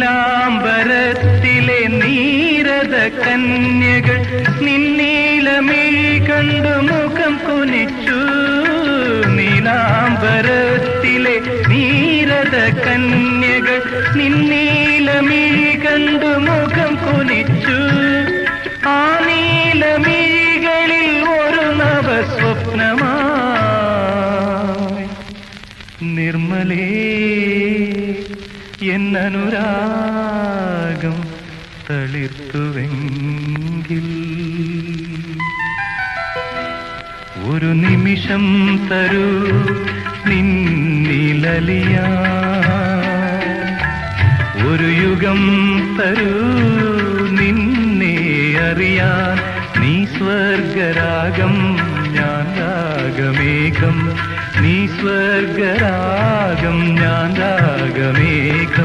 നീലാംബരത്തിലെ നീരത കന്യകൾ നിന്നീലമിഴി കണ്ടു മുഖം കുനിച്ചു. നീലാംബരത്തിലെ നീരത കന്യകൾ നിന്നീലമിഴി കണ്ടു മുഖം കുനിച്ചു. ആ നീലമിഴികളിൽ ഒരു നവസ്വപ്നമായി നിർമ്മലേ എന്നനുരാഗം തളിർത്തുവെങ്കിൽ ഒരു നിമിഷം തരൂ നിന്നിലലിയാ, ഒരു യുഗം തരൂ നിന്നെ അറിയാൻ. നീ സ്വർഗരാഗം ഞാൻ രാഗമേഘം, നീ സ്വർഗരാഗം ഞാൻ രാഗമേഘം.